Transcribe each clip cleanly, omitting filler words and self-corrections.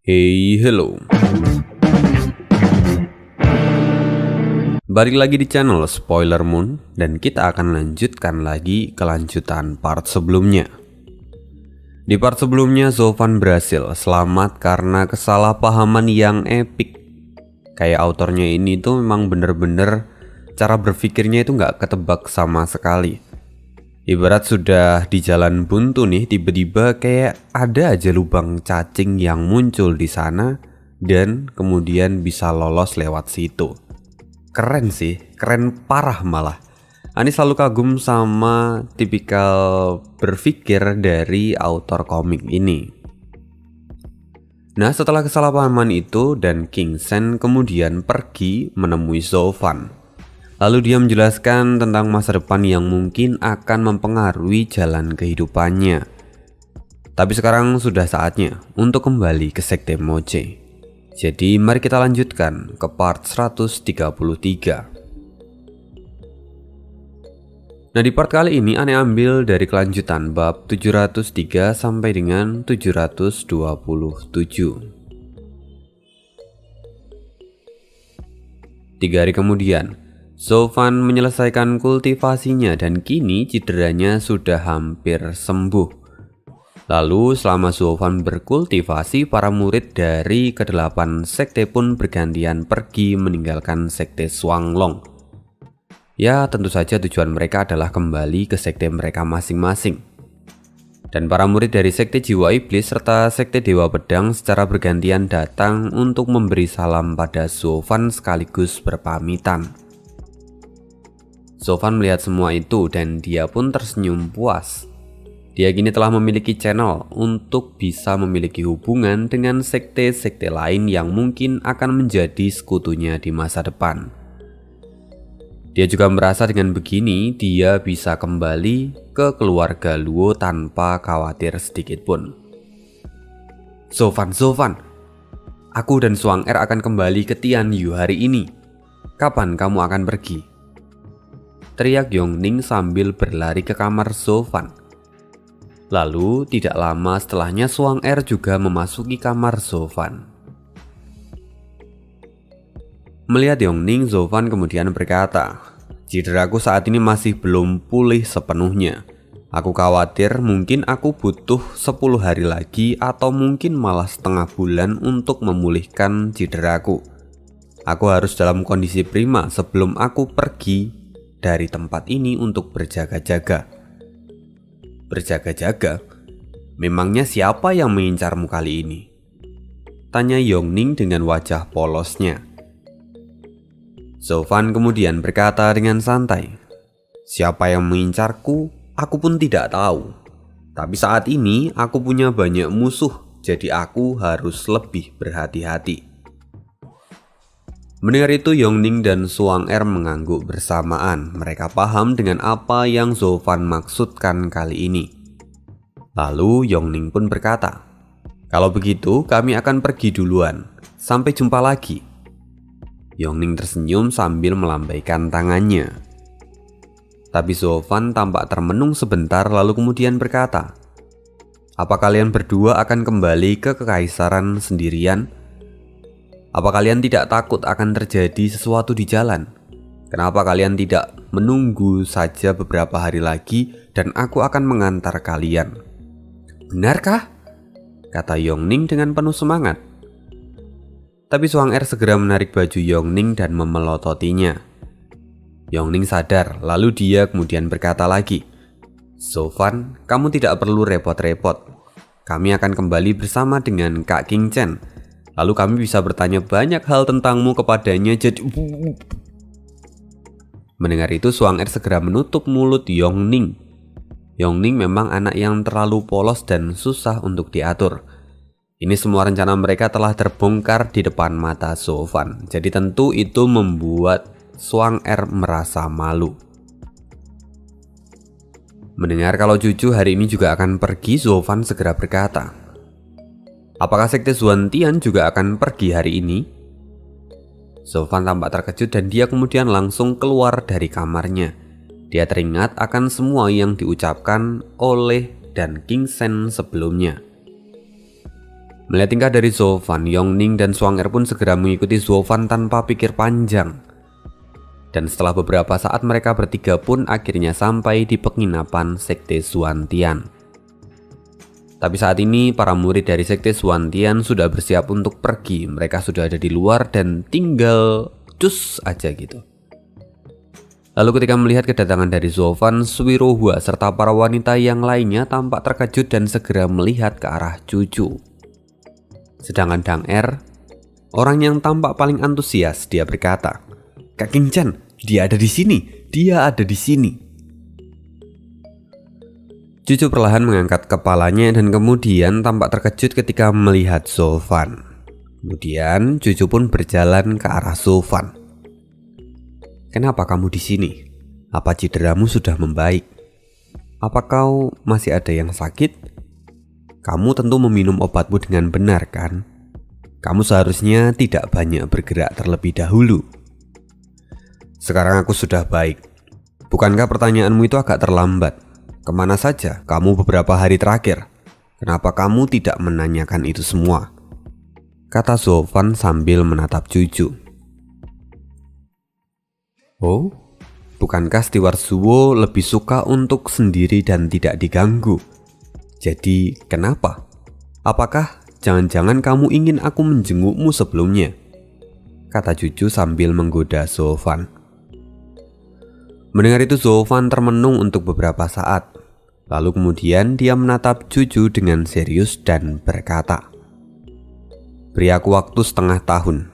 Hey, hello. Balik lagi di channel Spoiler Moon dan kita akan lanjutkan lagi kelanjutan part sebelumnya. Di part sebelumnya Zovan berhasil selamat karena kesalahpahaman yang epic. Kayak autornya ini tuh memang bener-bener cara berpikirnya itu nggak ketebak sama sekali. Ibarat sudah di jalan buntu nih, tiba-tiba kayak ada aja lubang cacing yang muncul di sana dan kemudian bisa lolos lewat situ. Keren sih, keren parah malah. Ani selalu kagum sama tipikal berpikir dari autor komik ini. Nah, setelah kesalahpahaman itu dan King Sen kemudian pergi menemui Zovan. Lalu dia menjelaskan tentang masa depan yang mungkin akan mempengaruhi jalan kehidupannya. Tapi sekarang sudah saatnya untuk kembali ke Sekte Moche. Jadi mari kita lanjutkan ke part 133. Nah, di part kali ini Ane ambil dari kelanjutan bab 703 sampai dengan 727. 3 hari kemudian Zovan menyelesaikan kultivasinya dan kini cederanya sudah hampir sembuh. Lalu selama Zovan berkultivasi, para murid dari ke-8 sekte pun bergantian pergi meninggalkan sekte Shuanglong. Ya, tentu saja tujuan mereka adalah kembali ke sekte mereka masing-masing. Dan para murid dari sekte Jiwa Iblis serta sekte Dewa Pedang secara bergantian datang untuk memberi salam pada Zovan sekaligus berpamitan. Zovan melihat semua itu dan dia pun tersenyum puas. Dia kini telah memiliki channel untuk bisa memiliki hubungan dengan sekte-sekte lain yang mungkin akan menjadi sekutunya di masa depan. Dia juga merasa dengan begini dia bisa kembali ke keluarga Luo tanpa khawatir sedikit pun. Zovan, aku dan Zhuang Er akan kembali ke Tianyu hari ini. Kapan kamu akan pergi? Teriak Yongning sambil berlari ke kamar Zovan. Lalu tidak lama setelahnya Zhuang Er juga memasuki kamar Zovan. Melihat Yongning, Zovan kemudian berkata, "Cederaku saat ini masih belum pulih sepenuhnya. Aku khawatir mungkin aku butuh 10 hari lagi atau mungkin malah setengah bulan untuk memulihkan cederaku. Aku harus dalam kondisi prima sebelum aku pergi dari tempat ini untuk berjaga-jaga." Berjaga-jaga? Memangnya siapa yang mengincarmu kali ini? Tanya Yongning dengan wajah polosnya. Zovan kemudian berkata dengan santai, "Siapa yang mengincarku? Aku pun tidak tahu. Tapi saat ini aku punya banyak musuh, jadi aku harus lebih berhati-hati." Mendengar itu Yongning dan Zhuang Er mengangguk bersamaan. Mereka paham dengan apa yang Zovan maksudkan kali ini. Lalu Yongning pun berkata, "Kalau begitu kami akan pergi duluan. Sampai jumpa lagi." Yongning tersenyum sambil melambaikan tangannya. Tapi Zovan tampak termenung sebentar lalu kemudian berkata, "Apa kalian berdua akan kembali ke kekaisaran sendirian? Apa kalian tidak takut akan terjadi sesuatu di jalan? Kenapa kalian tidak menunggu saja beberapa hari lagi dan aku akan mengantar kalian?" "Benarkah?" kata Yongning dengan penuh semangat. Tapi Zhuang Er segera menarik baju Yongning dan memelototinya. Yongning sadar, lalu dia kemudian berkata lagi, "Zovan, kamu tidak perlu repot-repot. Kami akan kembali bersama dengan Kak King Chen. Lalu kami bisa bertanya banyak hal tentangmu kepadanya, jadi..." Mendengar itu Zhuang Er segera menutup mulut Yongning. Yongning memang anak yang terlalu polos dan susah untuk diatur. Ini semua rencana mereka telah terbongkar di depan mata Zovan. Jadi tentu itu membuat Zhuang Er merasa malu. Mendengar kalau Cucu hari ini juga akan pergi, Zovan segera berkata, "Apakah sekte Zuantian juga akan pergi hari ini?" Zovan tampak terkejut dan dia kemudian langsung keluar dari kamarnya. Dia teringat akan semua yang diucapkan oleh dan King Sen sebelumnya. Melihat tingkah dari Zofan, Yongning dan Swanger pun segera mengikuti Zofan tanpa pikir panjang. Dan setelah beberapa saat mereka bertiga pun akhirnya sampai di penginapan Sekte Suantian. Tapi saat ini para murid dari Sekte Suantian sudah bersiap untuk pergi. Mereka sudah ada di luar dan tinggal cus aja gitu. Lalu ketika melihat kedatangan dari Zofan, Suirohua serta para wanita yang lainnya tampak terkejut dan segera melihat ke arah Cucu. Sedangkan Dang Er, orang yang tampak paling antusias, dia berkata, "Kak King-chan, dia ada di sini, dia ada di sini." Cucu perlahan mengangkat kepalanya dan kemudian tampak terkejut ketika melihat Zofan. Kemudian Cucu pun berjalan ke arah Zofan. "Kenapa kamu di sini? Apa cederamu sudah membaik? Apa kau masih ada yang sakit? Kamu tentu meminum obatmu dengan benar kan? Kamu seharusnya tidak banyak bergerak terlebih dahulu." "Sekarang aku sudah baik. Bukankah pertanyaanmu itu agak terlambat? Kemana saja kamu beberapa hari terakhir? Kenapa kamu tidak menanyakan itu semua?" kata Zofan sambil menatap Cucu. "Oh, bukankah Steward Suwo lebih suka untuk sendiri dan tidak diganggu? Jadi kenapa? Apakah jangan-jangan kamu ingin aku menjengukmu sebelumnya?" kata Cucu sambil menggoda Zofan. Mendengar itu Zofan termenung untuk beberapa saat. Lalu kemudian dia menatap Cucu dengan serius dan berkata, "Beri aku waktu setengah tahun.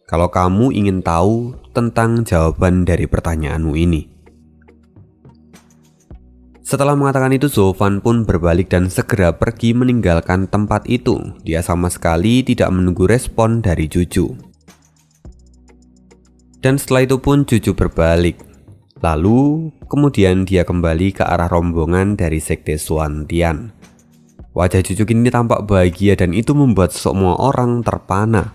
Kalau kamu ingin tahu tentang jawaban dari pertanyaanmu ini." Setelah mengatakan itu, Zofan pun berbalik dan segera pergi meninggalkan tempat itu. Dia sama sekali tidak menunggu respon dari Cucu. Dan setelah itu pun Cucu berbalik. Lalu kemudian dia kembali ke arah rombongan dari Sekte Suantian. Wajah Cucu kini tampak bahagia dan itu membuat semua orang terpana.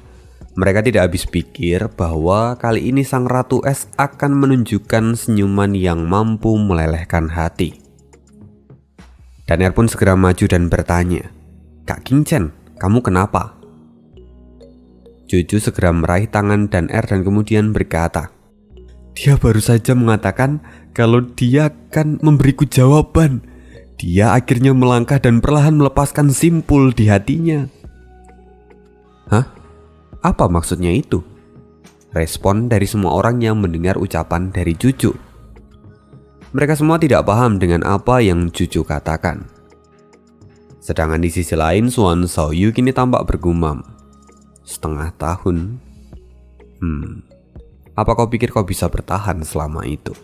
Mereka tidak habis pikir bahwa kali ini Sang Ratu Es akan menunjukkan senyuman yang mampu melelehkan hati. Dan Er pun segera maju dan bertanya, "Kak King-chan, kamu kenapa?" Cucu segera meraih tangan Dan Er dan kemudian berkata, "Dia baru saja mengatakan kalau dia akan memberiku jawaban. Dia akhirnya melangkah dan perlahan melepaskan simpul di hatinya." "Hah? Apa maksudnya itu?" respon dari semua orang yang mendengar ucapan dari Cucu. Mereka semua tidak paham dengan apa yang Cucu katakan. Sedangkan di sisi lain Suan Xiaoyu kini tampak bergumam, "Setengah tahun? Apa kau pikir kau bisa bertahan selama itu?"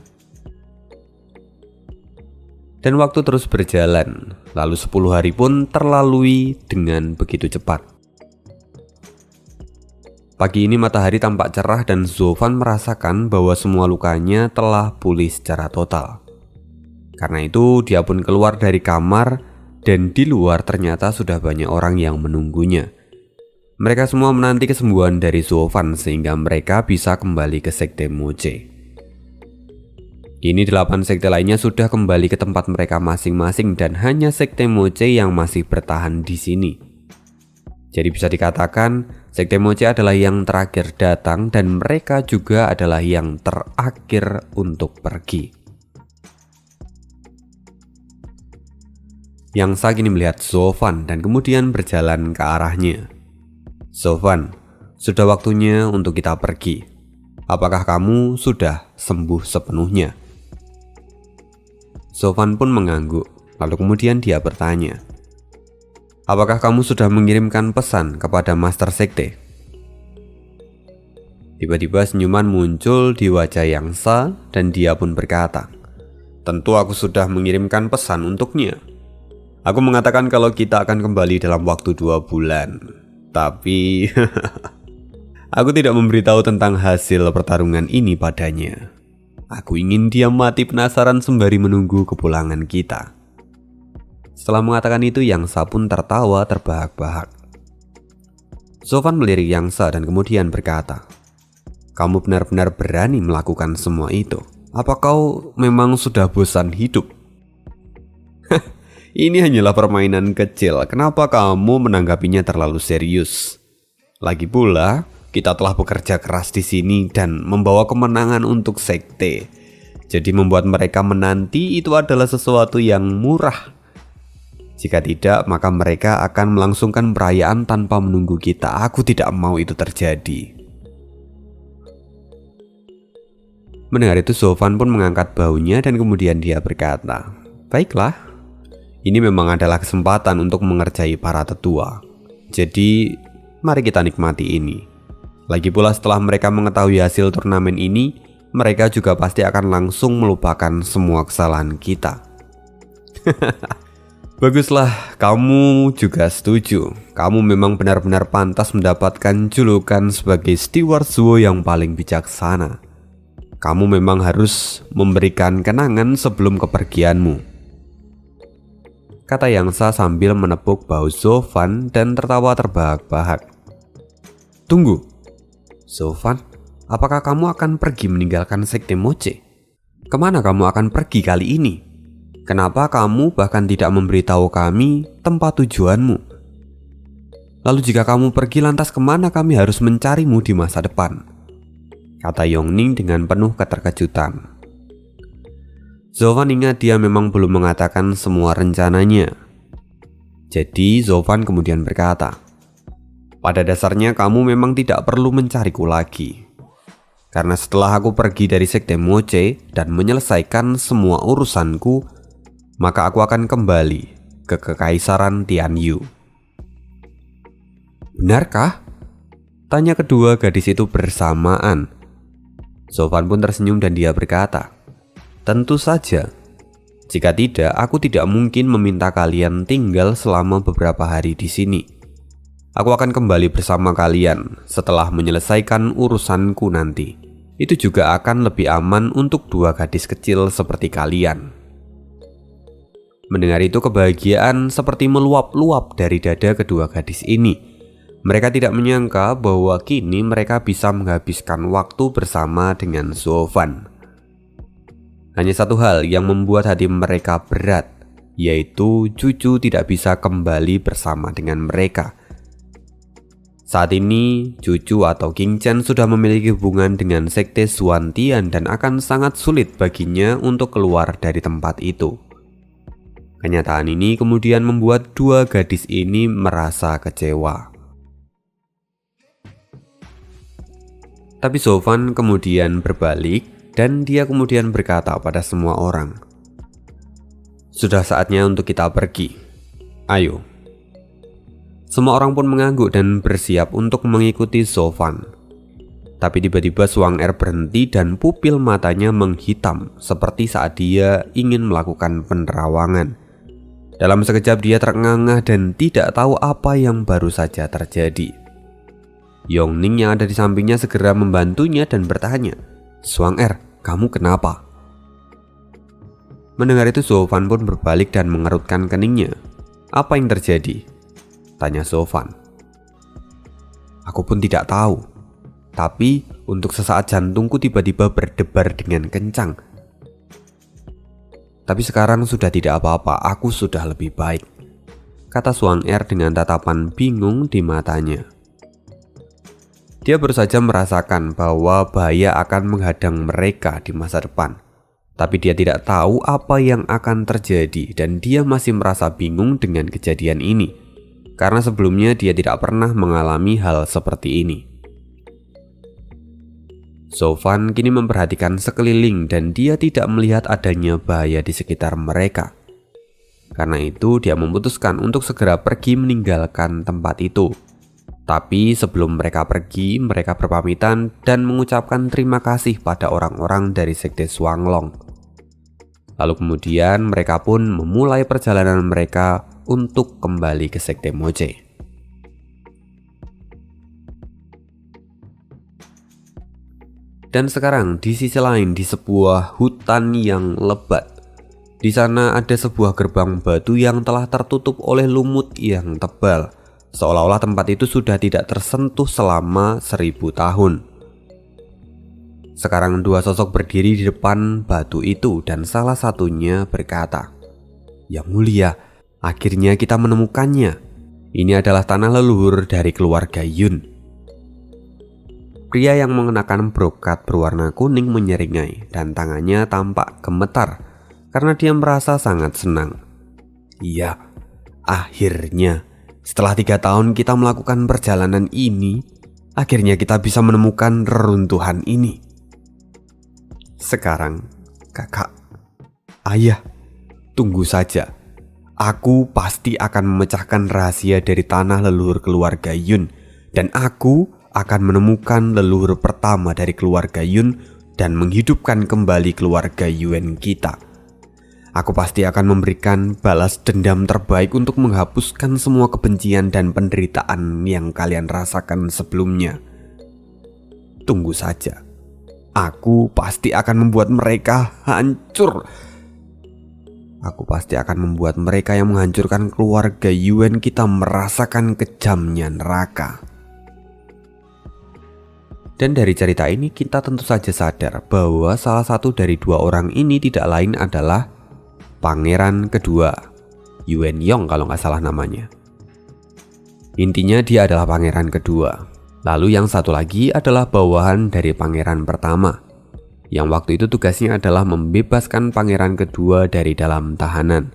Dan waktu terus berjalan, lalu 10 hari pun terlalui dengan begitu cepat. Pagi ini matahari tampak cerah dan Zofan merasakan bahwa semua lukanya telah pulih secara total. Karena itu dia pun keluar dari kamar dan di luar ternyata sudah banyak orang yang menunggunya. Mereka semua menanti kesembuhan dari Zofan sehingga mereka bisa kembali ke Sekte Moche. Kini 8 sekte lainnya sudah kembali ke tempat mereka masing-masing dan hanya Sekte Moche yang masih bertahan di sini. Jadi bisa dikatakan Sekte Moche adalah yang terakhir datang dan mereka juga adalah yang terakhir untuk pergi. Yang Sa kini melihat Zofan dan kemudian berjalan ke arahnya. "Zofan, sudah waktunya untuk kita pergi. Apakah kamu sudah sembuh sepenuhnya?" Zofan pun mengangguk, lalu kemudian dia bertanya, "Apakah kamu sudah mengirimkan pesan kepada Master Sekte?" Tiba-tiba senyuman muncul di wajah Yang Sa dan dia pun berkata, "Tentu aku sudah mengirimkan pesan untuknya. Aku mengatakan kalau kita akan kembali dalam waktu 2 bulan. Tapi aku tidak memberitahu tentang hasil pertarungan ini padanya. Aku ingin dia mati penasaran sembari menunggu kepulangan kita." Setelah mengatakan itu, Yang Sa pun tertawa terbahak-bahak. Zofan melirik Yang Sa dan kemudian berkata, "Kamu benar-benar berani melakukan semua itu? Apa kau memang sudah bosan hidup?" Ini hanyalah permainan kecil. Kenapa kamu menanggapinya terlalu serius? Lagi pula, kita telah bekerja keras di sini dan membawa kemenangan untuk sekte. Jadi membuat mereka menanti itu adalah sesuatu yang murah. Jika tidak, maka mereka akan melangsungkan perayaan tanpa menunggu kita. Aku tidak mau itu terjadi. Mendengar itu, Zofan pun mengangkat bahunya dan kemudian dia berkata, "Baiklah, ini memang adalah kesempatan untuk mengerjai para tetua. Jadi, mari kita nikmati ini. Lagi pula setelah mereka mengetahui hasil turnamen ini, mereka juga pasti akan langsung melupakan semua kesalahan kita." Baguslah, kamu juga setuju. Kamu memang benar-benar pantas mendapatkan julukan sebagai Steward Zuo yang paling bijaksana. Kamu memang harus memberikan kenangan sebelum kepergianmu, kata Yangsa sambil menepuk bahu Zofan dan tertawa terbahak-bahak. Tunggu, Zofan, apakah kamu akan pergi meninggalkan Sekte Moche? Kemana kamu akan pergi kali ini? Kenapa kamu bahkan tidak memberitahu kami tempat tujuanmu? Lalu jika kamu pergi, lantas kemana kami harus mencarimu di masa depan? Kata Yongning dengan penuh keterkejutan. Zofan ingat dia memang belum mengatakan semua rencananya. Jadi Zofan kemudian berkata, "Pada dasarnya kamu memang tidak perlu mencariku lagi. Karena setelah aku pergi dari Sekte Moche dan menyelesaikan semua urusanku, maka aku akan kembali ke Kekaisaran Tianyu." "Benarkah?" tanya kedua gadis itu bersamaan. Zofan pun tersenyum dan dia berkata, "Tentu saja. Jika tidak, aku tidak mungkin meminta kalian tinggal selama beberapa hari di sini. Aku akan kembali bersama kalian setelah menyelesaikan urusanku nanti. Itu juga akan lebih aman untuk dua gadis kecil seperti kalian." Mendengar itu, kebahagiaan seperti meluap-luap dari dada kedua gadis ini. Mereka tidak menyangka bahwa kini mereka bisa menghabiskan waktu bersama dengan Zofan. Hanya satu hal yang membuat hati mereka berat, yaitu cucu tidak bisa kembali bersama dengan mereka. Saat ini, cucu atau King Chen sudah memiliki hubungan dengan Sekte Xuantian dan akan sangat sulit baginya untuk keluar dari tempat itu. Kenyataan ini kemudian membuat dua gadis ini merasa kecewa. Tapi Zofan kemudian berbalik dan dia kemudian berkata pada semua orang, "Sudah saatnya untuk kita pergi. Ayo." Semua orang pun mengangguk dan bersiap untuk mengikuti Zofan. Tapi tiba-tiba Zhuang Er berhenti dan pupil matanya menghitam seperti saat dia ingin melakukan penerawangan. Dalam sekejap dia terengah-engah dan tidak tahu apa yang baru saja terjadi. Yongning yang ada di sampingnya segera membantunya dan bertanya, "Zhuang Er, kamu kenapa?" Mendengar itu Zofan pun berbalik dan mengerutkan keningnya. "Apa yang terjadi?" tanya Zofan. "Aku pun tidak tahu. Tapi untuk sesaat jantungku tiba-tiba berdebar dengan kencang. Tapi sekarang sudah tidak apa-apa, aku sudah lebih baik," kata Zhuang Er dengan tatapan bingung di matanya. Dia baru saja merasakan bahwa bahaya akan menghadang mereka di masa depan. Tapi dia tidak tahu apa yang akan terjadi dan dia masih merasa bingung dengan kejadian ini. Karena sebelumnya dia tidak pernah mengalami hal seperti ini. Zofan kini memperhatikan sekeliling dan dia tidak melihat adanya bahaya di sekitar mereka. Karena itu dia memutuskan untuk segera pergi meninggalkan tempat itu. Tapi sebelum mereka pergi, mereka berpamitan dan mengucapkan terima kasih pada orang-orang dari Sekte Xuanglong. Lalu kemudian mereka pun memulai perjalanan mereka untuk kembali ke Sekte Moche. Dan sekarang di sisi lain, di sebuah hutan yang lebat, di sana ada sebuah gerbang batu yang telah tertutup oleh lumut yang tebal. Seolah-olah tempat itu sudah tidak tersentuh selama 1000 tahun. Sekarang dua sosok berdiri di depan batu itu dan salah satunya berkata, "Yang mulia, Akhirnya kita menemukannya. Ini adalah tanah leluhur dari keluarga Yun. Pria yang mengenakan brokat berwarna kuning menyeringai dan tangannya tampak gemetar karena dia merasa sangat senang. Iya, akhirnya setelah 3 tahun kita melakukan perjalanan ini, akhirnya kita bisa menemukan reruntuhan ini. Sekarang, kakak, ayah, tunggu saja. Aku pasti akan memecahkan rahasia dari tanah leluhur keluarga Yun, dan aku akan menemukan leluhur pertama dari keluarga Yun dan menghidupkan kembali keluarga Yuen kita. Aku pasti akan memberikan balas dendam terbaik untuk menghapuskan semua kebencian dan penderitaan yang kalian rasakan sebelumnya. Tunggu saja. Aku pasti akan membuat mereka hancur. Aku pasti akan membuat mereka yang menghancurkan keluarga Yuen kita merasakan kejamnya neraka. Dan dari cerita ini kita tentu saja sadar bahwa salah satu dari 2 orang ini tidak lain adalah pangeran kedua, Yuen Yong kalau nggak salah namanya. Intinya dia adalah pangeran kedua. Lalu yang satu lagi adalah bawahan dari pangeran pertama, yang waktu itu tugasnya adalah membebaskan pangeran kedua dari dalam tahanan.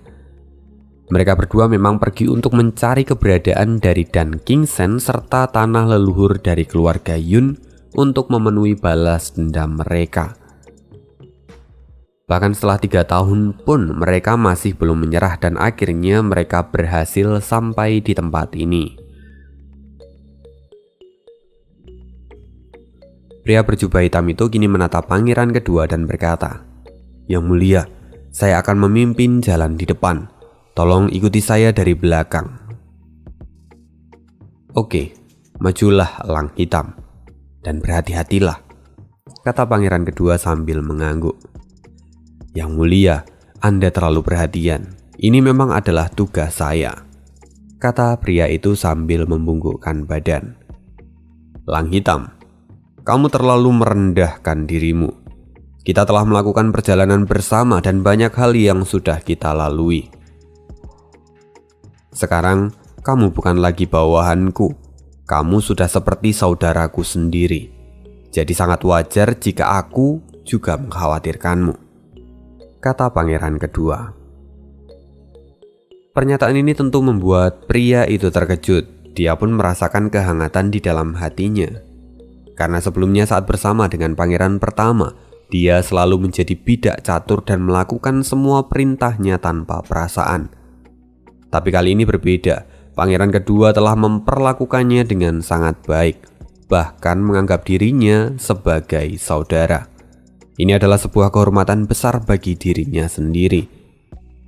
Mereka berdua memang pergi untuk mencari keberadaan dari Dan King Sen serta tanah leluhur dari keluarga Yun untuk memenuhi balas dendam mereka. Bahkan setelah 3 tahun pun mereka masih belum menyerah dan akhirnya mereka berhasil sampai di tempat ini. Pria berjubah hitam itu kini menatap pangeran kedua dan berkata, "Yang mulia, saya akan memimpin jalan di depan. Tolong ikuti saya dari belakang." "Oke, majulah elang hitam. Dan berhati-hatilah," kata pangeran kedua sambil mengangguk. "Yang mulia, Anda terlalu perhatian. Ini memang adalah tugas saya," kata pria itu sambil membungkukkan badan. "Elang hitam, kamu terlalu merendahkan dirimu. Kita telah melakukan perjalanan bersama dan banyak hal yang sudah kita lalui. Sekarang kamu bukan lagi bawahanku. Kamu sudah seperti saudaraku sendiri. Jadi sangat wajar jika aku juga mengkhawatirkanmu," kata pangeran kedua. Pernyataan ini tentu membuat pria itu terkejut. Dia pun merasakan kehangatan di dalam hatinya. Karena sebelumnya saat bersama dengan pangeran pertama, dia selalu menjadi bidak catur dan melakukan semua perintahnya tanpa perasaan. Tapi kali ini berbeda. Pangeran kedua telah memperlakukannya dengan sangat baik, bahkan menganggap dirinya sebagai saudara. Ini adalah sebuah kehormatan besar bagi dirinya sendiri.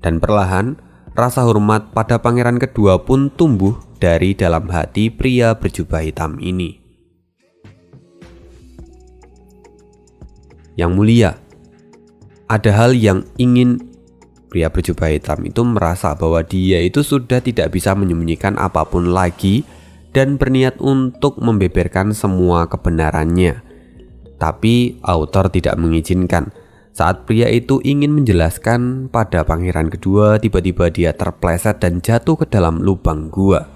Dan perlahan, rasa hormat pada pangeran kedua pun tumbuh dari dalam hati pria berjubah hitam ini. "Yang mulia, ada hal yang ingin..." Pria berjubah hitam itu merasa bahwa dia itu sudah tidak bisa menyembunyikan apapun lagi dan berniat untuk membeberkan semua kebenarannya. Tapi autor tidak mengizinkan. Saat pria itu ingin menjelaskan pada pangeran kedua, tiba-tiba dia terpleset dan jatuh ke dalam lubang gua.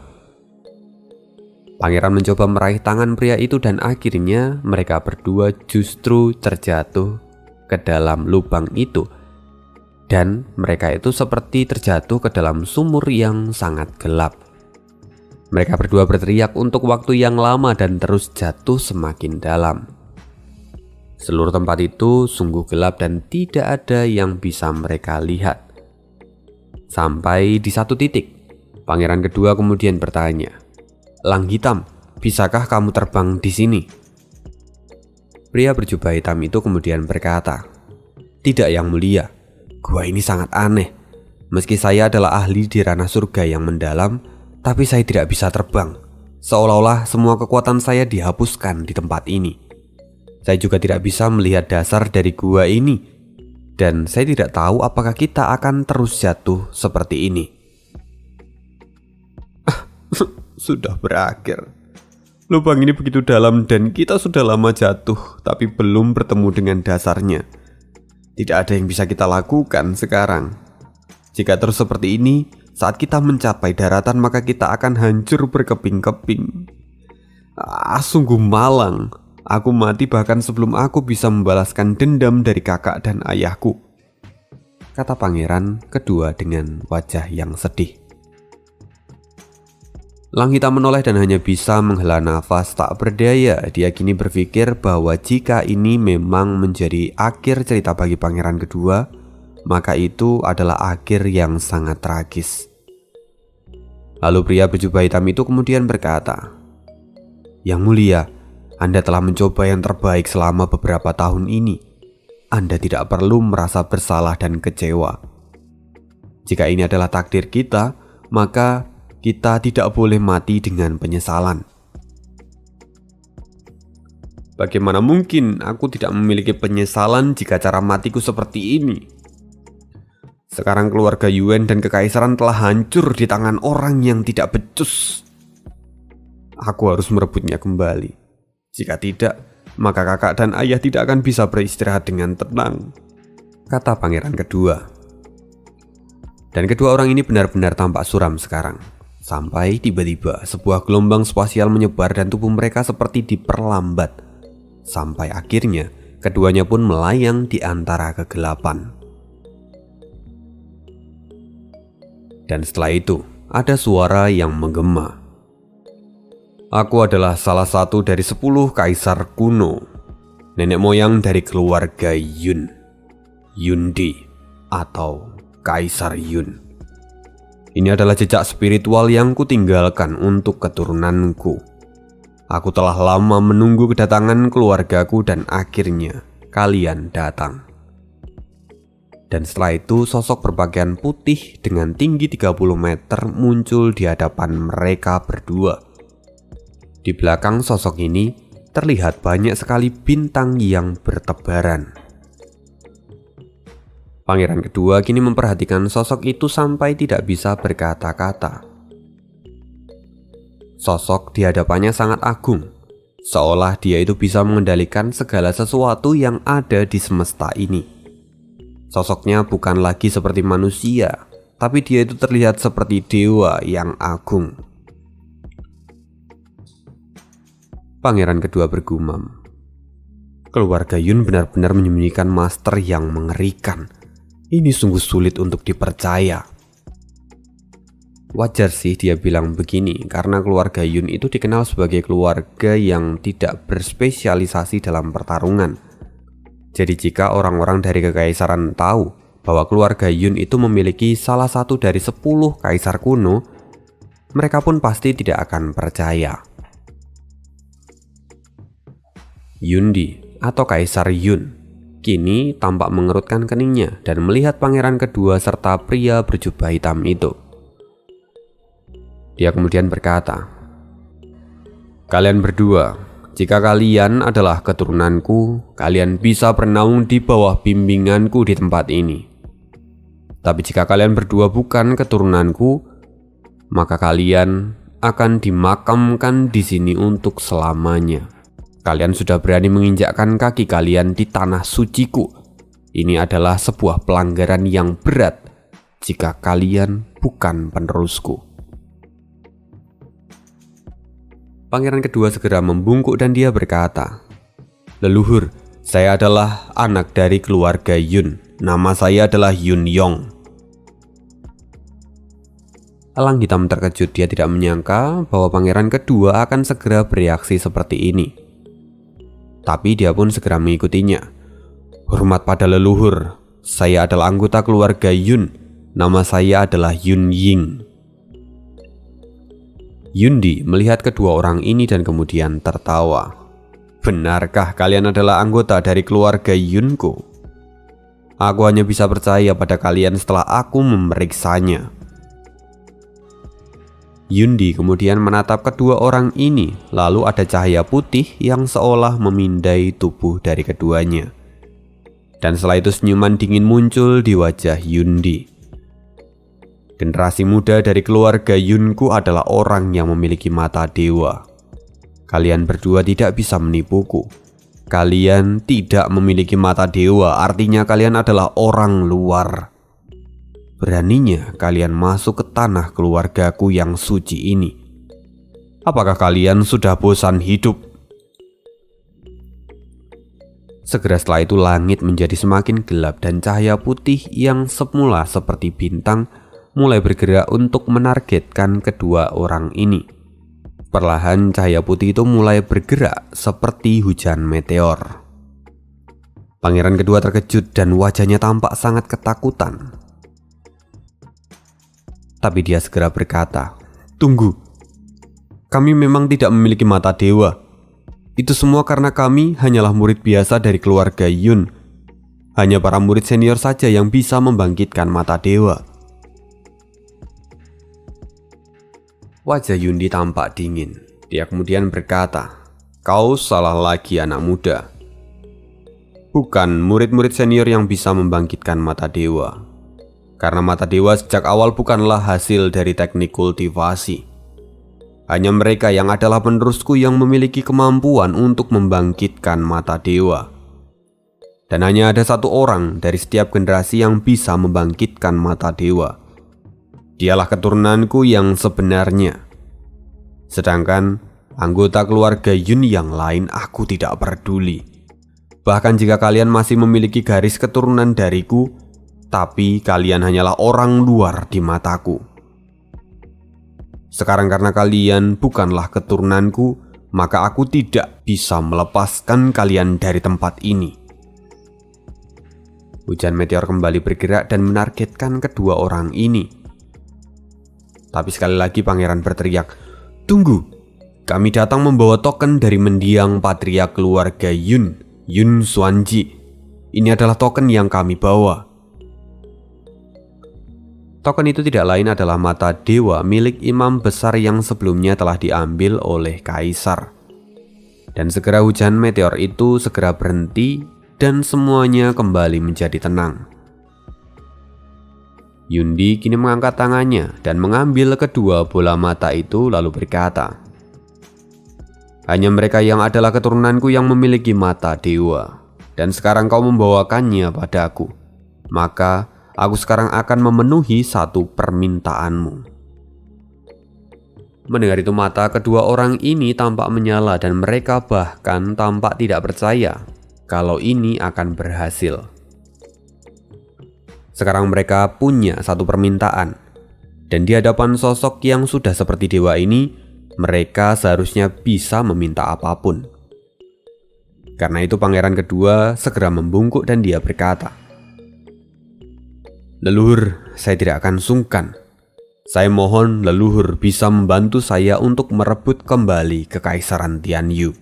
Pangeran mencoba meraih tangan pria itu dan akhirnya mereka berdua justru terjatuh ke dalam lubang itu. Dan mereka itu seperti terjatuh ke dalam sumur yang sangat gelap. Mereka berdua berteriak untuk waktu yang lama dan terus jatuh semakin dalam. Seluruh tempat itu sungguh gelap dan tidak ada yang bisa mereka lihat. Sampai di satu titik, pangeran kedua kemudian bertanya, "Elang hitam, bisakah kamu terbang di sini?" Pria berjubah hitam itu kemudian berkata, "Tidak, Yang Mulia. Gua ini sangat aneh. Meski saya adalah ahli di ranah surga yang mendalam, tapi saya tidak bisa terbang. Seolah-olah semua kekuatan saya dihapuskan di tempat ini. Saya juga tidak bisa melihat dasar dari gua ini. Dan saya tidak tahu apakah kita akan terus jatuh seperti ini." Sudah berakhir. Lubang ini begitu dalam dan kita sudah lama jatuh, tapi belum bertemu dengan dasarnya. Tidak ada yang bisa kita lakukan sekarang. Jika terus seperti ini, Saat kita mencapai daratan maka kita akan hancur berkeping-keping. Sungguh malang. Aku mati bahkan sebelum aku bisa membalaskan dendam dari kakak dan ayahku, kata pangeran kedua dengan wajah yang sedih. Langhita menoleh dan hanya bisa menghela nafas tak berdaya. Dia kini berpikir bahwa jika ini memang menjadi akhir cerita bagi pangeran kedua, maka itu adalah akhir yang sangat tragis. Lalu pria berjubah hitam itu kemudian berkata, "Yang mulia, Anda telah mencoba yang terbaik selama beberapa tahun ini. Anda tidak perlu merasa bersalah dan kecewa. Jika ini adalah takdir kita, maka kita tidak boleh mati dengan penyesalan." Bagaimana mungkin aku tidak memiliki penyesalan jika cara matiku seperti ini? Sekarang keluarga Yuan dan kekaisaran telah hancur di tangan orang yang tidak becus. Aku harus merebutnya kembali. Jika tidak, maka kakak dan ayah tidak akan bisa beristirahat dengan tenang, kata pangeran kedua. Dan kedua orang ini benar-benar tampak suram sekarang. Sampai tiba-tiba sebuah gelombang spasial menyebar dan tubuh mereka seperti diperlambat. Sampai akhirnya keduanya pun melayang di antara kegelapan. Dan setelah itu ada suara yang menggema. Aku adalah salah satu dari 10 kaisar kuno, nenek moyang dari keluarga Yun, Yundi atau Kaisar Yun. Ini adalah jejak spiritual yang kutinggalkan untuk keturunanku. Aku telah lama menunggu kedatangan keluargaku dan akhirnya kalian datang. Dan setelah itu sosok berpakaian putih dengan tinggi 30 meter muncul di hadapan mereka berdua. Di belakang sosok ini terlihat banyak sekali bintang yang bertebaran. Pangeran kedua kini memperhatikan sosok itu sampai tidak bisa berkata-kata. Sosok di hadapannya sangat agung, seolah dia itu bisa mengendalikan segala sesuatu yang ada di semesta ini. Sosoknya bukan lagi seperti manusia, tapi dia itu terlihat seperti dewa yang agung. Pangeran kedua bergumam, keluarga Yun benar-benar menyembunyikan master yang mengerikan. Ini sungguh sulit untuk dipercaya. Wajar sih dia bilang begini, karena keluarga Yun itu dikenal sebagai keluarga yang tidak berspesialisasi dalam pertarungan. Jadi jika orang-orang dari kekaisaran tahu bahwa keluarga Yun itu memiliki salah satu dari 10 kaisar kuno, mereka pun pasti tidak akan percaya. Yundi atau Kaisar Yun kini tampak mengerutkan keningnya dan melihat pangeran kedua serta pria berjubah hitam itu. Dia kemudian berkata, "Kalian berdua, jika kalian adalah keturunanku, kalian bisa bernaung di bawah bimbinganku di tempat ini. Tapi jika kalian berdua bukan keturunanku, maka kalian akan dimakamkan di sini untuk selamanya. Kalian sudah berani menginjakkan kaki kalian di tanah suciku. Ini adalah sebuah pelanggaran yang berat jika kalian bukan penerusku." Pangeran kedua segera membungkuk dan dia berkata, "Leluhur, saya adalah anak dari keluarga Yun. Nama saya adalah Yun Yong." Elang hitam terkejut. Dia tidak menyangka bahwa pangeran kedua akan segera bereaksi seperti ini. Tapi dia pun segera mengikutinya. "Hormat pada leluhur, saya adalah anggota keluarga Yun. Nama saya adalah Yun Ying." Yundi melihat kedua orang ini dan kemudian tertawa. "Benarkah kalian adalah anggota dari keluarga Yunku? Aku hanya bisa percaya pada kalian setelah aku memeriksanya." Yundi kemudian menatap kedua orang ini, lalu ada cahaya putih yang seolah memindai tubuh dari keduanya. Dan setelah itu senyuman dingin muncul di wajah Yundi. "Generasi muda dari keluarga Yunku adalah orang yang memiliki mata dewa. Kalian berdua tidak bisa menipuku. Kalian tidak memiliki mata dewa, artinya kalian adalah orang luar. beraninya kalian masuk ke tanah keluargaku yang suci ini? Apakah kalian sudah bosan hidup?" Segera setelah itu langit menjadi semakin gelap dan cahaya putih yang semula seperti bintang mulai bergerak untuk menargetkan kedua orang ini. Perlahan cahaya putih itu mulai bergerak seperti hujan meteor. Pangeran kedua terkejut dan wajahnya tampak sangat ketakutan. Tapi dia segera berkata, "Tunggu, kami memang tidak memiliki mata dewa. Itu semua karena kami hanyalah murid biasa dari keluarga Yun. Hanya para murid senior saja yang bisa membangkitkan mata dewa." Wajah Yundi tampak dingin. Dia kemudian berkata, "Kau salah lagi, anak muda. Bukan murid-murid senior yang bisa membangkitkan mata dewa. Karena mata dewa sejak awal bukanlah hasil dari teknik kultivasi. Hanya mereka yang adalah penerusku yang memiliki kemampuan untuk membangkitkan mata dewa. Dan hanya ada satu orang dari setiap generasi yang bisa membangkitkan mata dewa. Dialah keturunanku yang sebenarnya. Sedangkan anggota keluarga Yun yang lain aku tidak peduli. Bahkan jika kalian masih memiliki garis keturunan dariku, tapi kalian hanyalah orang luar di mataku. Sekarang karena kalian bukanlah keturunanku, maka aku tidak bisa melepaskan kalian dari tempat ini." Hujan meteor kembali bergerak dan menargetkan kedua orang ini. Tapi sekali lagi pangeran berteriak, "Tunggu, kami datang membawa token dari mendiang patriark keluarga Yun Xuanji. Ini adalah token yang kami bawa." Token itu tidak lain adalah mata dewa milik imam besar yang sebelumnya telah diambil oleh kaisar. Dan segera hujan meteor itu segera berhenti dan semuanya kembali menjadi tenang. Yundi kini mengangkat tangannya dan mengambil kedua bola mata itu lalu berkata, "Hanya mereka yang adalah keturunanku yang memiliki mata dewa. Dan sekarang kau membawakannya padaku. Maka aku sekarang akan memenuhi satu permintaanmu." Mendengar itu mata kedua orang ini tampak menyala dan mereka bahkan tampak tidak percaya kalau ini akan berhasil. Sekarang mereka punya satu permintaan. Dan di hadapan sosok yang sudah seperti dewa ini, mereka seharusnya bisa meminta apapun. Karena itu pangeran kedua segera membungkuk dan dia berkata, "Leluhur, saya tidak akan sungkan. Saya mohon leluhur bisa membantu saya untuk merebut kembali kekaisaran Tianyu."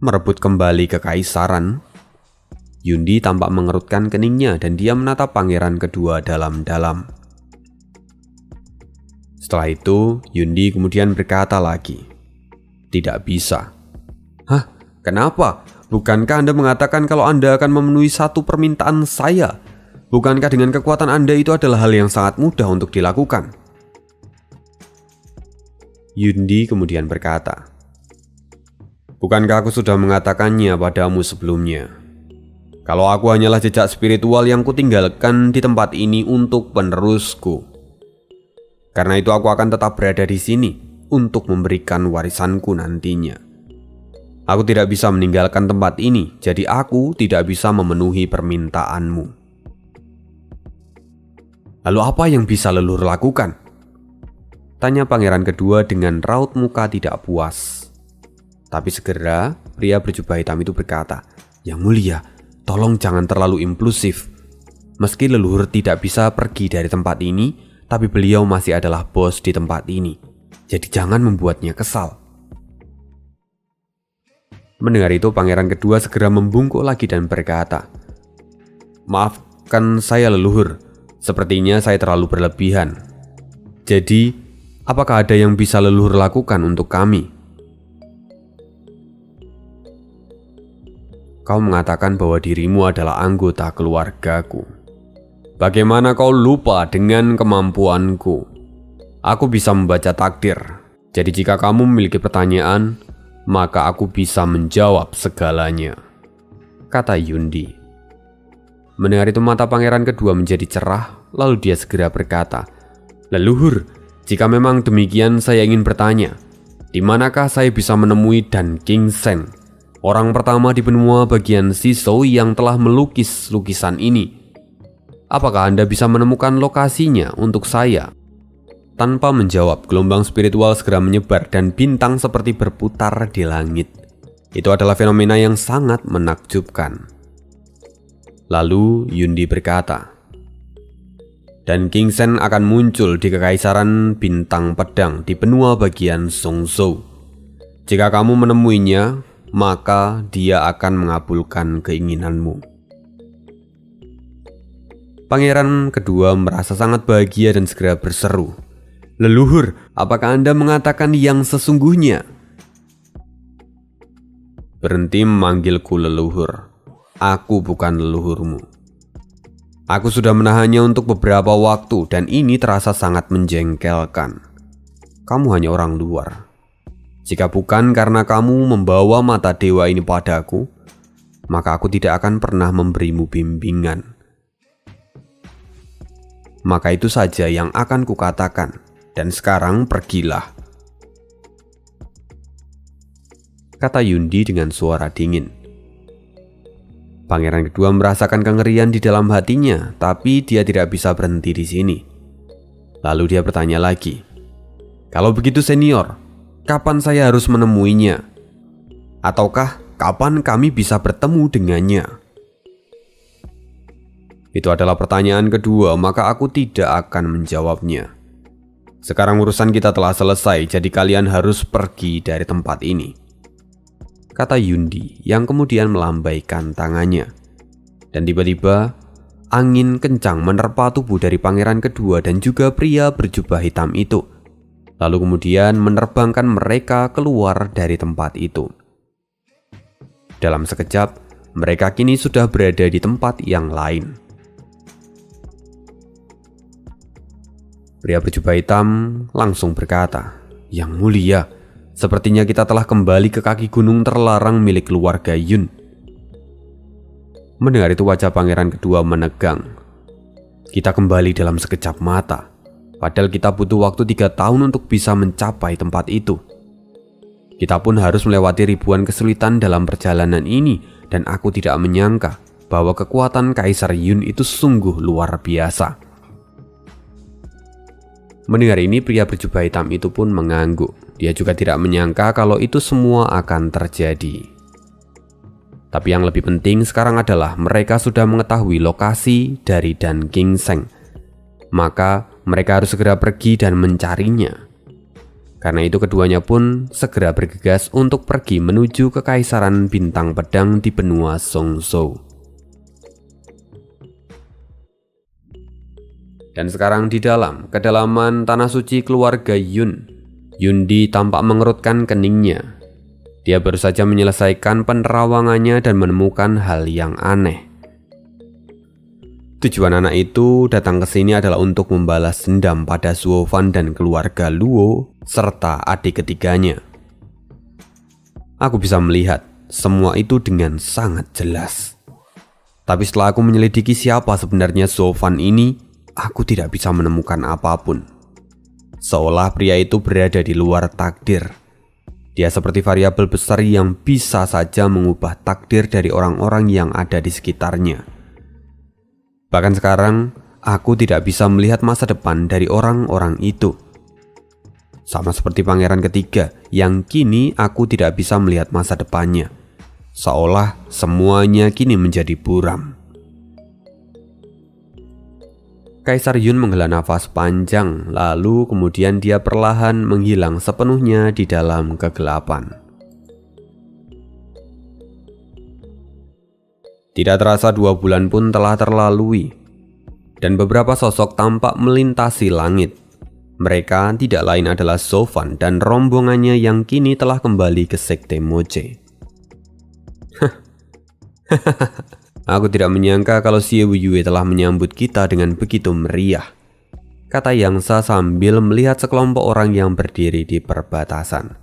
Merebut kembali kekaisaran? Yundi tampak mengerutkan keningnya dan dia menatap pangeran kedua dalam-dalam. Setelah itu, Yundi kemudian berkata lagi, "Tidak bisa." "Hah? Kenapa? Bukankah Anda mengatakan kalau Anda akan memenuhi satu permintaan saya? Bukankah dengan kekuatan Anda itu adalah hal yang sangat mudah untuk dilakukan?" Yundi kemudian berkata, "Bukankah aku sudah mengatakannya padamu sebelumnya? Kalau aku hanyalah jejak spiritual yang kutinggalkan di tempat ini untuk penerusku. Karena itu aku akan tetap berada di sini untuk memberikan warisanku nantinya. Aku tidak bisa meninggalkan tempat ini, jadi aku tidak bisa memenuhi permintaanmu." "Lalu apa yang bisa leluhur lakukan?" tanya pangeran kedua dengan raut muka tidak puas. Tapi segera pria berjubah hitam itu berkata, "Yang mulia, tolong jangan terlalu impulsif. Meski leluhur tidak bisa pergi dari tempat ini, tapi beliau masih adalah bos di tempat ini. Jadi jangan membuatnya kesal." Mendengar itu pangeran kedua segera membungkuk lagi dan berkata, "Maafkan saya leluhur, sepertinya saya terlalu berlebihan. Jadi, apakah ada yang bisa leluhur lakukan untuk kami?" "Kau mengatakan bahwa dirimu adalah anggota keluargaku. Bagaimana kau lupa dengan kemampuanku? Aku bisa membaca takdir. Jadi jika kamu memiliki pertanyaan, maka aku bisa menjawab segalanya," kata Yundi. Mendengar itu mata pangeran kedua menjadi cerah, lalu dia segera berkata, "Leluhur, jika memang demikian saya ingin bertanya, di manakah saya bisa menemui Dan King Seng, orang pertama di benua bagian Sisou yang telah melukis lukisan ini? Apakah Anda bisa menemukan lokasinya untuk saya?" Tanpa menjawab, gelombang spiritual segera menyebar dan bintang seperti berputar di langit. Itu adalah fenomena yang sangat menakjubkan. Lalu Yundi berkata, "Dan King Sen akan muncul di kekaisaran bintang pedang di benua bagian Songzhou. Jika kamu menemuinya, maka dia akan mengabulkan keinginanmu." Pangeran kedua merasa sangat bahagia dan segera berseru, "Leluhur, apakah Anda mengatakan yang sesungguhnya?" "Berhenti memanggilku leluhur. Aku bukan leluhurmu. Aku sudah menahannya untuk beberapa waktu dan ini terasa sangat menjengkelkan. Kamu hanya orang luar. Jika bukan karena kamu membawa mata dewa ini padaku, maka aku tidak akan pernah memberimu bimbingan. Maka itu saja yang akan kukatakan, dan sekarang pergilah," kata Yundi dengan suara dingin. Pangeran kedua merasakan kengerian di dalam hatinya, tapi dia tidak bisa berhenti di sini. Lalu dia bertanya lagi, "Kalau begitu senior, kapan saya harus menemuinya? Ataukah kapan kami bisa bertemu dengannya?" Itu adalah pertanyaan kedua, maka aku tidak akan menjawabnya. Sekarang urusan kita telah selesai, jadi kalian harus pergi dari tempat ini, kata Yundi yang kemudian melambaikan tangannya. Dan tiba-tiba angin kencang menerpa tubuh dari pangeran kedua dan juga pria berjubah hitam itu. Lalu kemudian menerbangkan mereka keluar dari tempat itu. Dalam sekejap, mereka kini sudah berada di tempat yang lain. Pria berjubah hitam langsung berkata, "Yang mulia, sepertinya kita telah kembali ke kaki gunung terlarang milik keluarga Yun." Mendengar itu wajah pangeran kedua menegang. "Kita kembali dalam sekejap mata, padahal kita butuh waktu 3 tahun untuk bisa mencapai tempat itu. Kita pun harus melewati ribuan kesulitan dalam perjalanan ini, dan aku tidak menyangka bahwa kekuatan Kaisar Yun itu sungguh luar biasa." Mendengar ini, pria berjubah hitam itu pun mengangguk. Dia juga tidak menyangka kalau itu semua akan terjadi. Tapi yang lebih penting sekarang adalah mereka sudah mengetahui lokasi dari Dan King Seng. Maka mereka harus segera pergi dan mencarinya. Karena itu keduanya pun segera bergegas untuk pergi menuju ke Kekaisaran Bintang Pedang di benua Songzhou. Dan sekarang di dalam kedalaman tanah suci keluarga Yun, Yundi tampak mengerutkan keningnya. Dia baru saja menyelesaikan penerawangannya dan menemukan hal yang aneh. Tujuan anak itu datang ke sini adalah untuk membalas dendam pada Zuo Fan dan keluarga Luo serta adik ketiganya. Aku bisa melihat semua itu dengan sangat jelas. Tapi setelah aku menyelidiki siapa sebenarnya Zuo Fan ini, aku tidak bisa menemukan apapun. Seolah pria itu berada di luar takdir. Dia seperti variabel besar yang bisa saja mengubah takdir dari orang-orang yang ada di sekitarnya. Bahkan sekarang, aku tidak bisa melihat masa depan dari orang-orang itu. Sama seperti pangeran ketiga, yang kini aku tidak bisa melihat masa depannya. Seolah semuanya kini menjadi buram. Kaisar Yun menghela nafas panjang, lalu kemudian dia perlahan menghilang sepenuhnya di dalam kegelapan. Tidak terasa 2 bulan pun telah terlalui, dan beberapa sosok tampak melintasi langit. Mereka tidak lain adalah Zuo Fan dan rombongannya yang kini telah kembali ke Sekte Moche. "Aku tidak menyangka kalau Xie Wuyue telah menyambut kita dengan begitu meriah," kata Yang Sa sambil melihat sekelompok orang yang berdiri di perbatasan.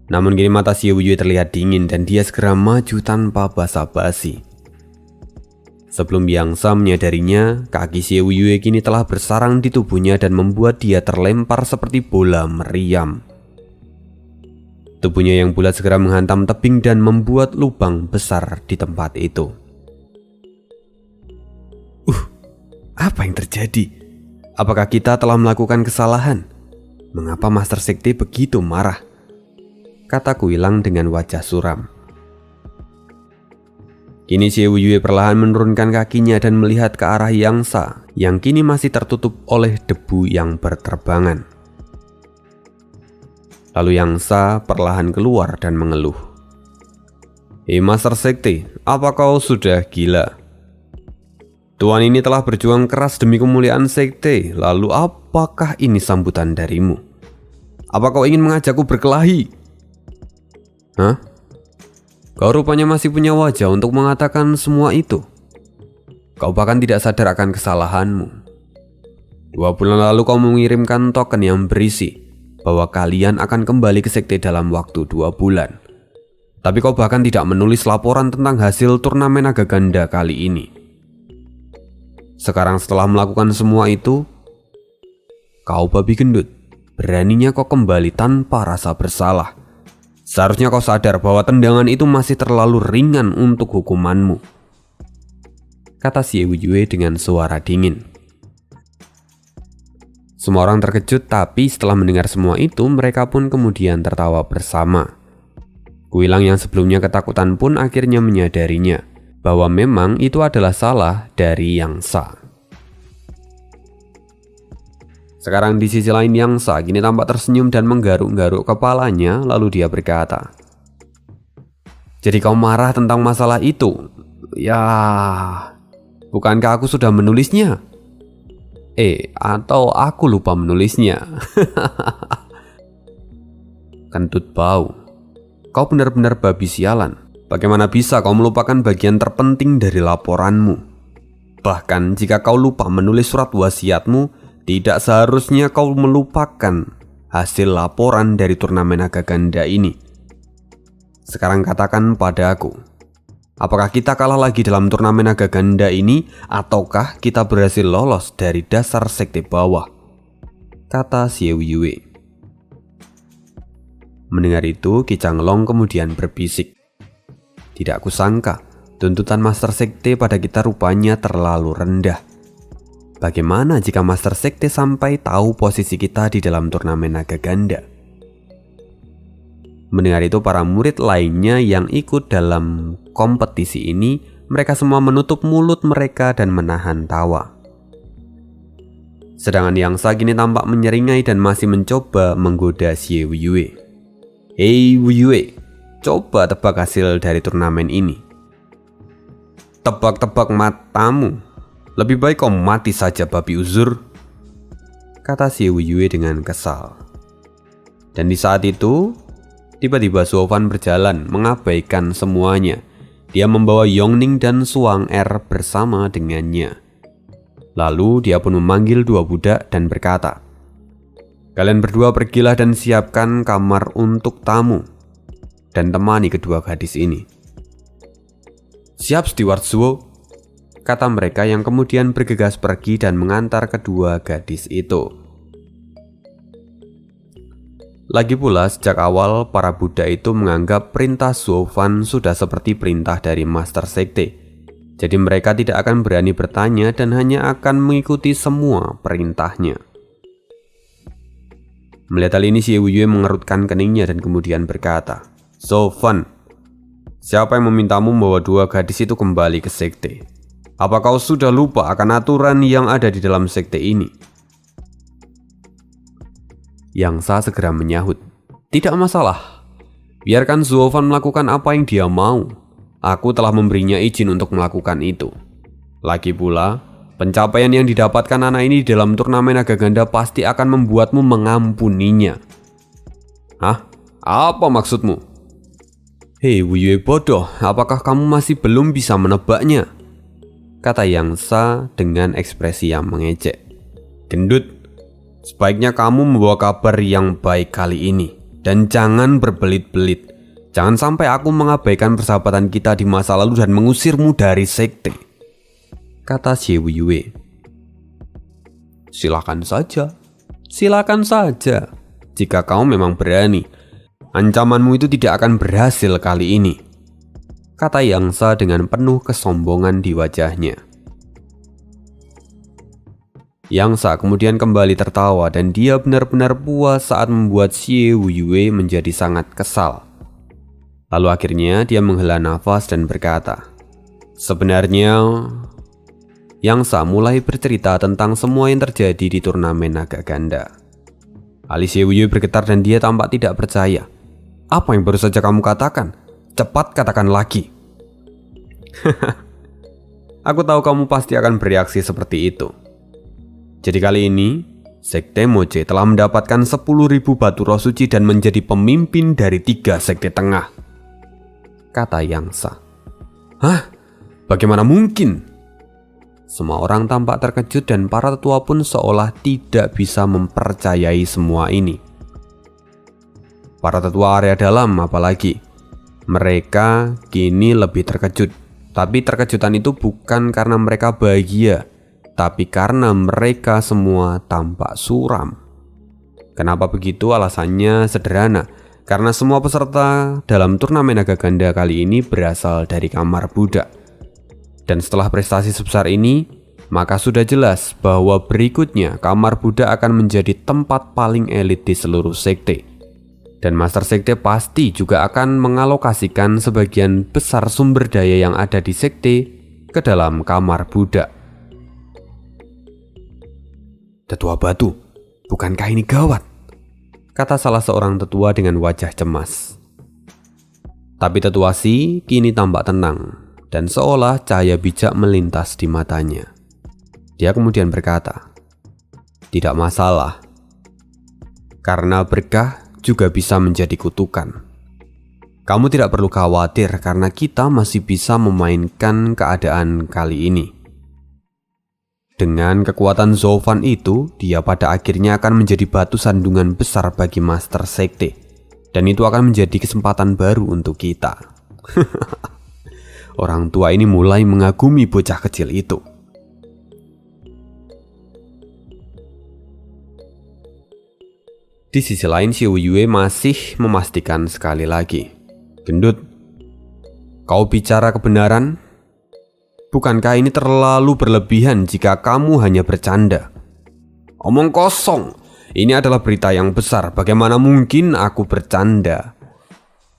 Namun kini mata Xie Wuyue terlihat dingin dan dia segera maju tanpa basa-basi. Sebelum Yangsa menyadarinya, kaki Xie Wuyue kini telah bersarang di tubuhnya dan membuat dia terlempar seperti bola meriam. Tubuhnya yang bulat segera menghantam tebing dan membuat lubang besar di tempat itu. Apa yang terjadi? Apakah kita telah melakukan kesalahan? Mengapa Master Sekte begitu marah? Kata Kuilang dengan wajah suram. Kini Xie Wuyue perlahan menurunkan kakinya dan melihat ke arah Yangsa yang kini masih tertutup oleh debu yang berterbangan. Lalu Yangsa perlahan keluar dan mengeluh. "Hei Master Sekte, apa kau sudah gila? Tuan ini telah berjuang keras demi kemuliaan Sekte, lalu apakah ini sambutan darimu? Apa kau ingin mengajakku berkelahi?" "Hah? Kau rupanya masih punya wajah untuk mengatakan semua itu. Kau bahkan tidak sadar akan kesalahanmu. 2 bulan lalu kau mengirimkan token yang berisi bahwa kalian akan kembali ke Sekte dalam waktu 2 bulan. Tapi kau bahkan tidak menulis laporan tentang hasil turnamen naga ganda kali ini. Sekarang setelah melakukan semua itu, kau babi gendut, beraninya kau kembali tanpa rasa bersalah. Seharusnya kau sadar bahwa tendangan itu masih terlalu ringan untuk hukumanmu," kata Xie Wuyue dengan suara dingin. Semua orang terkejut, tapi setelah mendengar semua itu, mereka pun kemudian tertawa bersama. Kuilang yang sebelumnya ketakutan pun akhirnya menyadarinya bahwa memang itu adalah salah dari Yangsa. Sekarang di sisi lain Yangsa kini tampak tersenyum dan menggaruk-garuk kepalanya, lalu dia berkata, "Jadi kau marah tentang masalah itu? Ya, bukankah aku sudah menulisnya? Atau aku lupa menulisnya?" "Kentut bau, kau benar-benar babi sialan. Bagaimana bisa kau melupakan bagian terpenting dari laporanmu? Bahkan jika kau lupa menulis surat wasiatmu, tidak seharusnya kau melupakan hasil laporan dari turnamen naga ganda ini. Sekarang katakan pada aku, apakah kita kalah lagi dalam turnamen naga ganda ini, ataukah kita berhasil lolos dari dasar sekte bawah?" kata Xie Wuyue. Mendengar itu, Qi Changlong kemudian berbisik, "Tidak kusangka tuntutan Master Sekte pada kita rupanya terlalu rendah. Bagaimana jika Master Sekte sampai tahu posisi kita di dalam turnamen naga ganda?" Mendengar itu, para murid lainnya yang ikut dalam kompetisi ini, mereka semua menutup mulut mereka dan menahan tawa. Sedangkan Yangsa kini tampak menyeringai dan masih mencoba menggoda Xie Wuyue. "Hei Wuyue, coba tebak hasil dari turnamen ini." "Tebak-tebak matamu. Lebih baik kau mati saja babi uzur," kata Xie Wuyue dengan kesal. Dan di saat itu, tiba-tiba Zhou Fan berjalan mengabaikan semuanya. Dia membawa Yongning dan Suang Er bersama dengannya. Lalu dia pun memanggil 2 budak dan berkata, "Kalian berdua pergilah dan siapkan kamar untuk tamu dan temani kedua gadis ini." "Siap, Steward Zhuo," kata mereka yang kemudian bergegas pergi dan mengantar kedua gadis itu. Lagi pula, sejak awal para budak itu menganggap perintah Zhou Fan sudah seperti perintah dari Master Sekte. Jadi mereka tidak akan berani bertanya dan hanya akan mengikuti semua perintahnya. Melihat hal ini, Xie Wuyue mengerutkan keningnya dan kemudian berkata, "Zhou Fan, siapa yang memintamu membawa 2 gadis itu kembali ke Sekte? Apa kau sudah lupa akan aturan yang ada di dalam Sekte ini?" Yangsa segera menyahut, "Tidak masalah. Biarkan Zhou Fan melakukan apa yang dia mau. Aku telah memberinya izin untuk melakukan itu. Lagi pula, pencapaian yang didapatkan anak ini di dalam turnamen naga ganda pasti akan membuatmu mengampuninya." "Hah? Apa maksudmu?" "Hei Wuyue bodoh, apakah kamu masih belum bisa menebaknya?" kata Yangsa dengan ekspresi yang mengejek. "Gendut, sebaiknya kamu membawa kabar yang baik kali ini. Dan jangan berbelit-belit. Jangan sampai aku mengabaikan persahabatan kita di masa lalu dan mengusirmu dari Sekte." kata Xie Wuyue. Silakan saja. Silakan saja. Jika kau memang berani, ancamanmu itu tidak akan berhasil kali ini, kata Yang Sa dengan penuh kesombongan di wajahnya. Yang Sa kemudian kembali tertawa dan dia benar-benar puas saat membuat Xie Wuyue menjadi sangat kesal. Lalu akhirnya dia menghela nafas dan berkata, sebenarnya Yang Sa mulai bercerita tentang semua yang terjadi di turnamen naga ganda. Alis Xie Wuyue bergetar dan dia tampak tidak percaya. Apa yang baru saja kamu katakan? Cepat katakan lagi. Aku tahu kamu pasti akan bereaksi seperti itu. Jadi kali ini, Sekte Moche telah mendapatkan 10.000 batu roh suci dan menjadi pemimpin dari 3 sekte tengah, kata Yang Sa. Hah? Bagaimana mungkin? Semua orang tampak terkejut dan para tetua pun seolah tidak bisa mempercayai semua ini. Para tetua area dalam apalagi. Mereka kini lebih terkejut. Tapi terkejutan itu bukan karena mereka bahagia, tapi karena mereka semua tampak suram. Kenapa begitu? Alasannya sederhana. Karena semua peserta dalam turnamen naga ganda kali ini berasal dari kamar budak. Dan setelah prestasi sebesar ini, maka sudah jelas bahwa berikutnya kamar budak akan menjadi tempat paling elit di seluruh sekte. Dan Master Sekte pasti juga akan mengalokasikan sebagian besar sumber daya yang ada di sekte ke dalam kamar budak. Tetua batu, bukankah ini gawat? Kata salah seorang tetua dengan wajah cemas. Tapi tetua Si kini tampak tenang dan seolah cahaya bijak melintas di matanya. Dia kemudian berkata, tidak masalah, karena berkah juga bisa menjadi kutukan. Kamu tidak perlu khawatir karena kita masih bisa memainkan keadaan kali ini. Dengan kekuatan Zoufan itu, dia pada akhirnya akan menjadi batu sandungan besar bagi Master Sekte. Dan itu akan menjadi kesempatan baru untuk kita. Orang tua ini mulai mengagumi bocah kecil itu. Di sisi lain, Xie Wuyue masih memastikan sekali lagi. Gendut, kau bicara kebenaran? Bukankah ini terlalu berlebihan jika kamu hanya bercanda? Omong kosong, ini adalah berita yang besar. Bagaimana mungkin aku bercanda?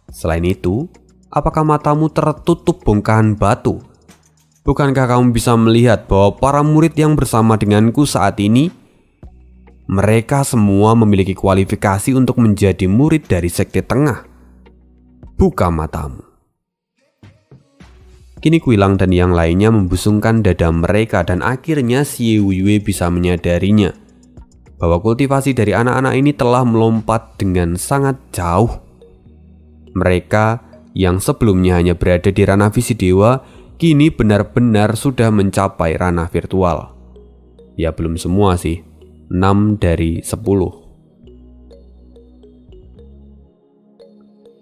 Selain itu, apakah matamu tertutup bongkahan batu? Bukankah kamu bisa melihat bahwa para murid yang bersama denganku saat ini, mereka semua memiliki kualifikasi untuk menjadi murid dari sekte tengah? Buka matamu. Kini Kuilang dan yang lainnya membusungkan dada mereka dan akhirnya Xie Wuyue bisa menyadarinya bahwa kultivasi dari anak-anak ini telah melompat dengan sangat jauh. Mereka yang sebelumnya hanya berada di ranah visi dewa, kini benar-benar sudah mencapai ranah virtual. Ya belum semua sih, 6 dari 10.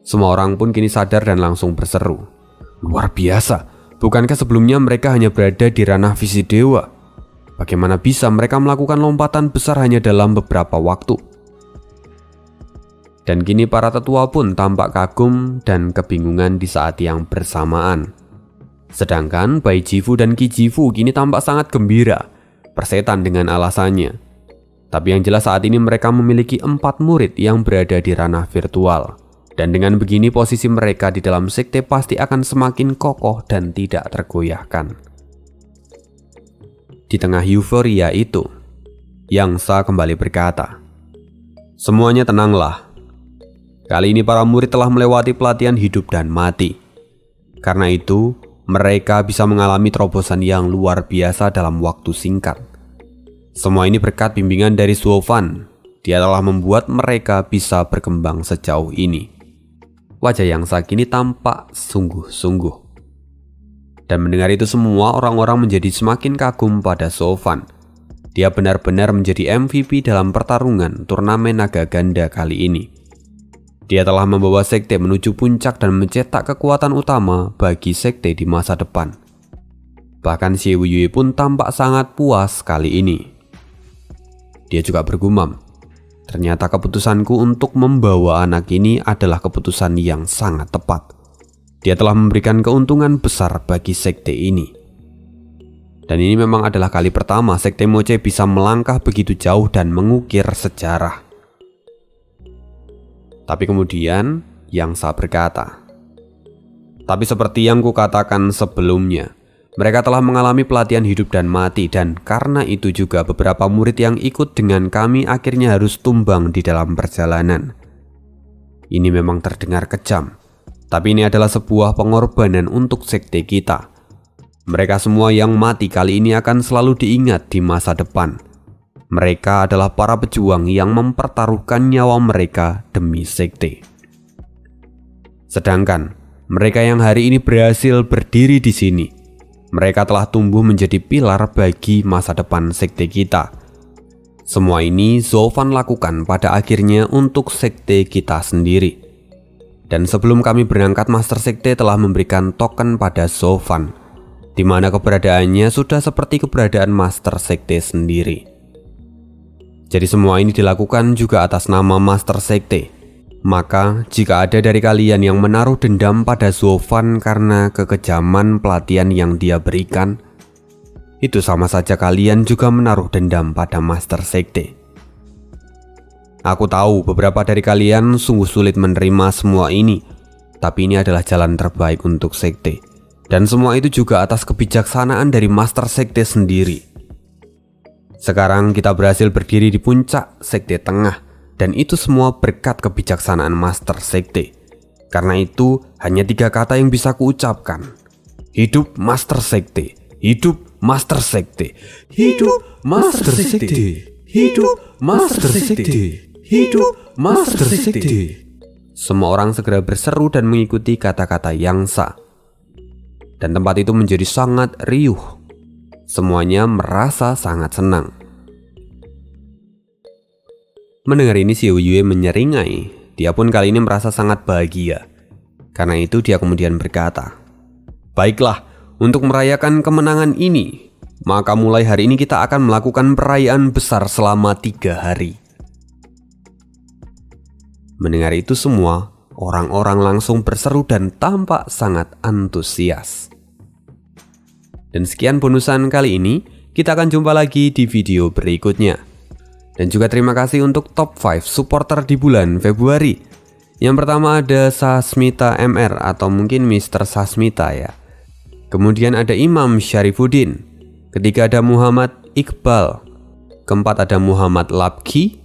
Semua orang pun kini sadar dan langsung berseru, luar biasa, bukankah sebelumnya mereka hanya berada di ranah visi dewa? Bagaimana bisa mereka melakukan lompatan besar hanya dalam beberapa waktu? Dan kini para tetua pun tampak kagum dan kebingungan di saat yang bersamaan. Sedangkan Bai Jifu dan Qi Jifu kini tampak sangat gembira, persetan dengan alasannya. Tapi yang jelas saat ini mereka memiliki 4 murid yang berada di ranah virtual. Dan dengan begini posisi mereka di dalam sekte pasti akan semakin kokoh dan tidak tergoyahkan. Di tengah euforia itu, Yang Sa kembali berkata, semuanya tenanglah. Kali ini para murid telah melewati pelatihan hidup dan mati. Karena itu, mereka bisa mengalami terobosan yang luar biasa dalam waktu singkat. Semua ini berkat bimbingan dari Zoufan. Dia telah membuat mereka bisa berkembang sejauh ini. Wajah Yang Sa kini tampak sungguh-sungguh. Dan mendengar itu semua, orang-orang menjadi semakin kagum pada Zoufan. Dia benar-benar menjadi MVP dalam pertarungan turnamen naga ganda kali ini. Dia telah membawa sekte menuju puncak dan mencetak kekuatan utama bagi sekte di masa depan. Bahkan Xie Weiyue pun tampak sangat puas kali ini. Dia juga bergumam, ternyata keputusanku untuk membawa anak ini adalah keputusan yang sangat tepat. Dia telah memberikan keuntungan besar bagi sekte ini. Dan ini memang adalah kali pertama sekte Moche bisa melangkah begitu jauh dan mengukir sejarah. Tapi kemudian Yang Sa berkata, "Tapi seperti yang kukatakan sebelumnya, mereka telah mengalami pelatihan hidup dan mati, dan karena itu juga beberapa murid yang ikut dengan kami akhirnya harus tumbang di dalam perjalanan. Ini memang terdengar kejam, tapi ini adalah sebuah pengorbanan untuk sekte kita. Mereka semua yang mati kali ini akan selalu diingat di masa depan. Mereka adalah para pejuang yang mempertaruhkan nyawa mereka demi sekte. Sedangkan mereka yang hari ini berhasil berdiri di sini, mereka telah tumbuh menjadi pilar bagi masa depan sekte kita. Semua ini Zovan lakukan pada akhirnya untuk sekte kita sendiri. Dan sebelum kami berangkat, Master Sekte telah memberikan token pada Zovan, di mana keberadaannya sudah seperti keberadaan Master Sekte sendiri. Jadi semua ini dilakukan juga atas nama Master Sekte. Maka jika ada dari kalian yang menaruh dendam pada Zovan karena kekejaman pelatihan yang dia berikan, itu sama saja kalian juga menaruh dendam pada Master Sekte. Aku tahu beberapa dari kalian sungguh sulit menerima semua ini, tapi ini adalah jalan terbaik untuk sekte. Dan semua itu juga atas kebijaksanaan dari Master Sekte sendiri. Sekarang kita berhasil berdiri di puncak sekte tengah, dan itu semua berkat kebijaksanaan Master Sekte. Karena itu hanya 3 kata yang bisa kuucapkan. Hidup Master Sekte, hidup Master Sekte, hidup Master Sekte, hidup Master Sekte, hidup Master Sekte. Semua orang segera berseru dan mengikuti kata-kata Yang Sa. Dan tempat itu menjadi sangat riuh. Semuanya merasa sangat senang. Mendengar ini, Xie Weiyue menyeringai. Dia pun kali ini merasa sangat bahagia. Karena itu dia kemudian berkata, "Baiklah, untuk merayakan kemenangan ini, maka mulai hari ini kita akan melakukan perayaan besar selama 3 hari. Mendengar itu semua, orang-orang langsung berseru dan tampak sangat antusias. Dan sekian bonusan kali ini, kita akan jumpa lagi di video berikutnya. Dan juga terima kasih untuk top 5 supporter di bulan Februari. Yang pertama ada Sasmita MR atau mungkin Mr. Sasmita ya. Kemudian ada Imam Syarifuddin. Ketiga ada Muhammad Iqbal. Keempat ada Muhammad Labki.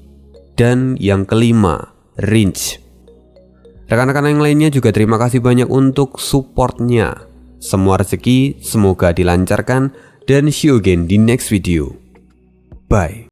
Dan yang kelima Rinch. Rekan-rekan yang lainnya juga terima kasih banyak untuk supportnya. Semua rezeki semoga dilancarkan dan see you again di next video. Bye.